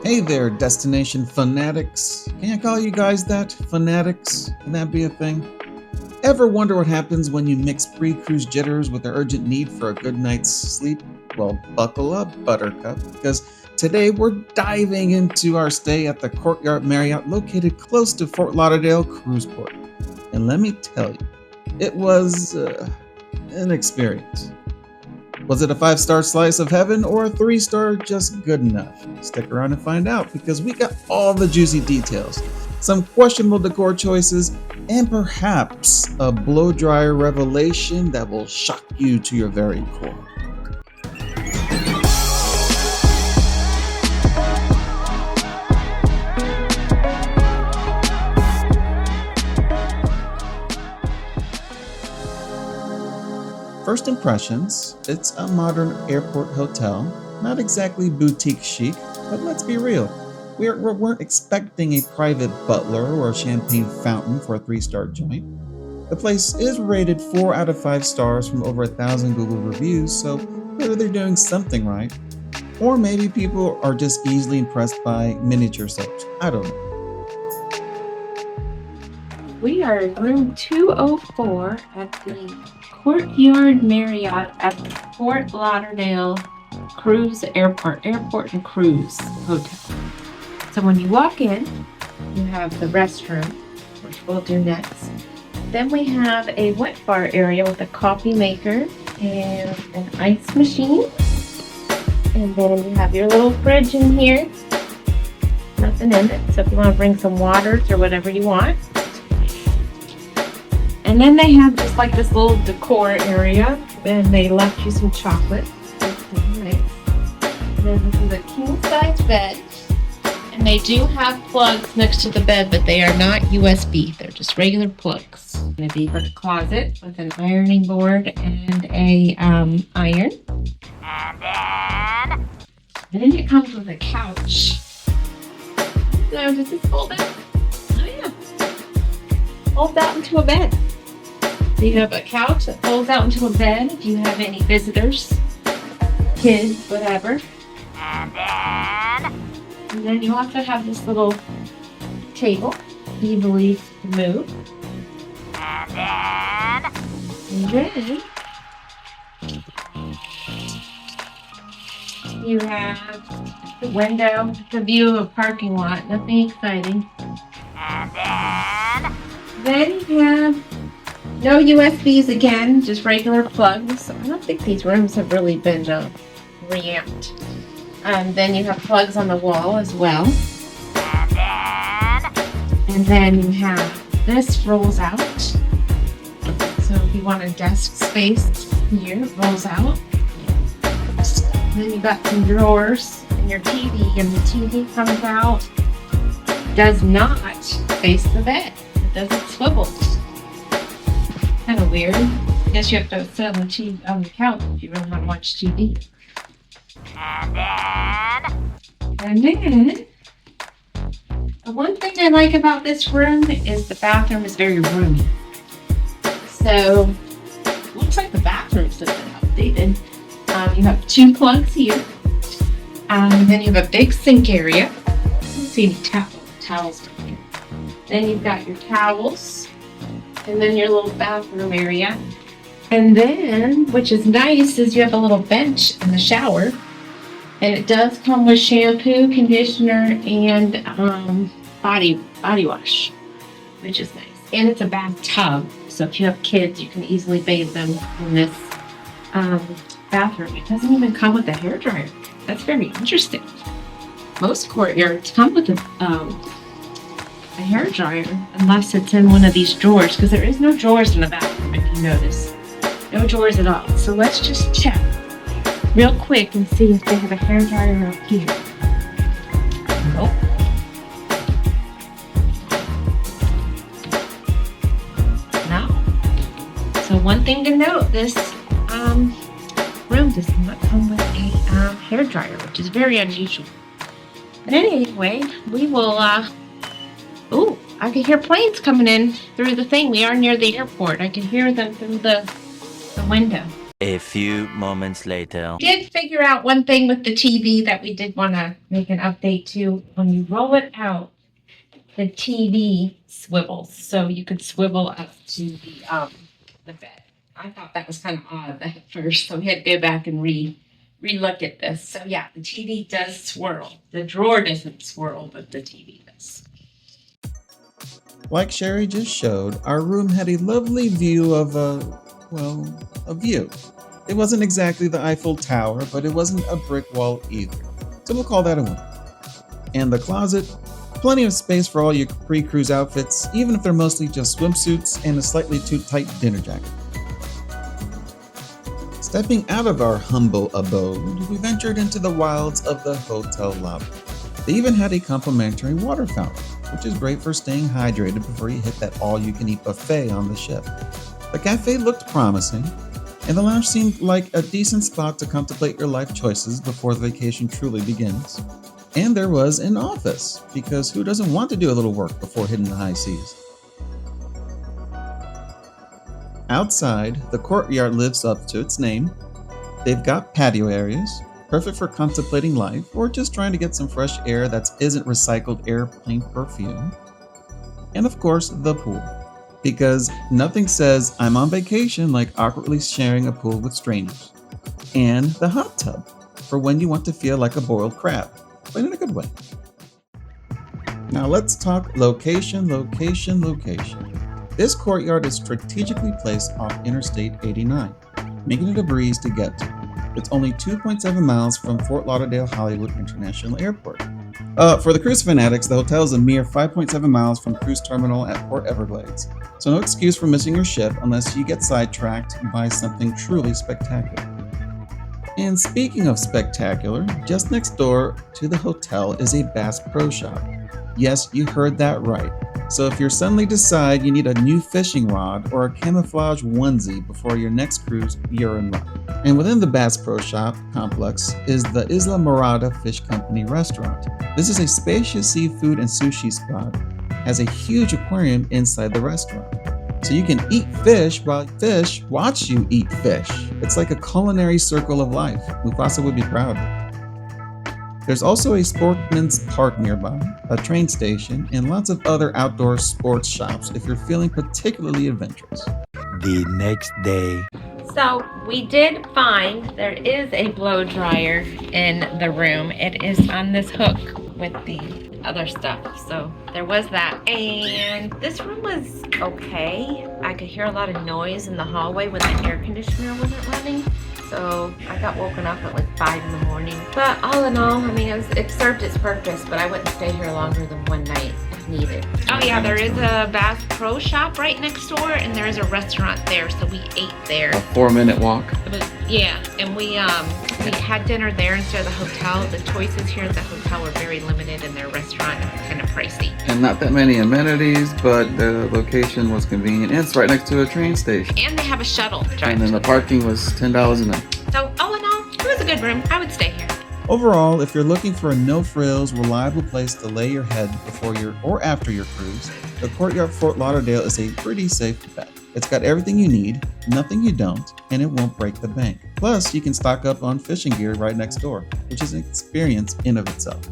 Hey there, destination fanatics. Can I call you guys that? Fanatics? Can that be a thing? Ever wonder what happens when you mix pre-cruise jitters with the urgent need for a good night's sleep? Well, buckle up, Buttercup, because today we're diving into our stay at the Courtyard Marriott located close to Fort Lauderdale Cruise Port. And let me tell you, it was an experience. Was it a 5-star slice of heaven or a 3-star just good enough? Stick around and find out because we got all the juicy details, some questionable decor choices, and perhaps a blow dryer revelation that will shock you to your very core. First impressions, it's a modern airport hotel, not exactly boutique chic, but let's be real. We weren't expecting a private butler or a champagne fountain for a 3-star joint. The place is rated 4 out of 5 stars from over 1,000 Google reviews, so clearly they're doing something right. Or maybe people are just easily impressed by miniature soaps. I don't know. We are in room 204 at the Courtyard Marriott at the Fort Lauderdale Cruise Airport and Cruise Hotel. So when you walk in, you have the restroom, which we'll do next. Then we have a wet bar area with a coffee maker and an ice machine. And then you have your little fridge in here. Nothing in it, so if you want to bring some waters or whatever you want. And then they have just like this little decor area, and they left you some chocolate. Nice. And then this is a king size bed, and they do have plugs next to the bed, but they are not USB. They're just regular plugs. Going to be for the closet with an ironing board and a iron. And then it comes with a couch. So does this fold out? Oh yeah, folds out into a bed. So you have a couch that folds out into a bed if you have any visitors, kids, whatever. And then you also have this little table, easily move. And then you have the window, the view of a parking lot, nothing exciting. Then you have no USBs again, just regular plugs. I don't think these rooms have really been reamped. Then you have plugs on the wall as well. And then you have this rolls out. So if you want a desk space here, it rolls out. And then you got some drawers and your TV, and the TV comes out. Does not face the bed. It doesn't swivel. Kind of weird. I guess you have to sit on the couch if you really want to watch TV. And then the one thing I like about this room is the bathroom is very roomy. So looks like the bathrooms have been updated. You have 2 plugs here. And then you have a big sink area. I don't see any towels down here. Then you've got your towels. And then your little bathroom area. And then, which is nice, is you have a little bench in the shower. And it does come with shampoo, conditioner, and body wash, which is nice. And it's a bathtub, so if you have kids, you can easily bathe them in this bathroom. It doesn't even come with a hairdryer. That's very interesting. Most courtyards come with a hair dryer, unless it's in one of these drawers, because there is no drawers in the bathroom, if you notice. No drawers at all. So let's just check real quick and see if they have a hair dryer up here. Nope. No. So one thing to note, this room does not come with a hair dryer, which is very unusual. But anyway, we will ooh, I can hear planes coming in through the thing. We are near the airport. I can hear them through the window. A few moments later. Did figure out one thing with the TV that we did want to make an update to. When you roll it out, the TV swivels, so you could swivel up to the bed. I thought that was kind of odd at first, so we had to go back and re-look at this. So yeah, the TV does swirl. The drawer doesn't swirl, but the TV does. Like Sherry just showed, our room had a lovely view of a view. It wasn't exactly the Eiffel Tower, but it wasn't a brick wall either. So we'll call that a win. And the closet, plenty of space for all your pre-cruise outfits, even if they're mostly just swimsuits and a slightly too tight dinner jacket. Stepping out of our humble abode, we ventured into the wilds of the hotel lobby. They even had a complimentary water fountain, which is great for staying hydrated before you hit that all-you-can-eat buffet on the ship. The cafe looked promising, and the lounge seemed like a decent spot to contemplate your life choices before the vacation truly begins. And there was an office, because who doesn't want to do a little work before hitting the high seas? Outside, the Courtyard lives up to its name. They've got patio areas, perfect for contemplating life or just trying to get some fresh air that isn't recycled airplane perfume. And of course, the pool. Because nothing says I'm on vacation like awkwardly sharing a pool with strangers. And the hot tub, for when you want to feel like a boiled crab, but in a good way. Now let's talk location. This Courtyard is strategically placed off Interstate 89, making it a breeze to get to. It's only 2.7 miles from Fort Lauderdale Hollywood International Airport. For the cruise fanatics, the hotel is a mere 5.7 miles from cruise terminal at Port Everglades, so no excuse for missing your ship unless you get sidetracked by something truly spectacular. And speaking of spectacular, just next door to the hotel is a Bass Pro Shop. Yes, you heard that right. So if you suddenly decide you need a new fishing rod or a camouflage onesie before your next cruise, you're in luck. And within the Bass Pro Shop complex is the Isla Morada Fish Company restaurant. This is a spacious seafood and sushi spot, has a huge aquarium inside the restaurant. So you can eat fish while fish watch you eat fish. It's like a culinary circle of life. Mufasa would be proud. There's also a sportsman's park nearby, a train station, and lots of other outdoor sports shops if you're feeling particularly adventurous. The next day. So we did find there is a blow dryer in the room. It is on this hook with the other stuff. So there was that. And this room was okay. I could hear a lot of noise in the hallway when the air conditioner wasn't running. So I got woken up at like 5 in the morning. But all in all, I mean, it served its purpose, but I wouldn't stay here longer than one night if needed. Oh yeah, there is a Bass Pro Shop right next door, and there is a restaurant there, so we ate there. A 4-minute walk. Yeah, and we had dinner there instead of the hotel. The choices here at the hotel were very limited, and their restaurant is kind of pricey. And not that many amenities, but the location was convenient. And it's right next to a train station. And they have a shuttle. And then the parking was $10 a night. So all in all, it was a good room. I would stay here. Overall, if you're looking for a no-frills, reliable place to lay your head before or after your cruise, the Courtyard Fort Lauderdale is a pretty safe bet. It's got everything you need, nothing you don't, and it won't break the bank. Plus, you can stock up on fishing gear right next door, which is an experience in of itself.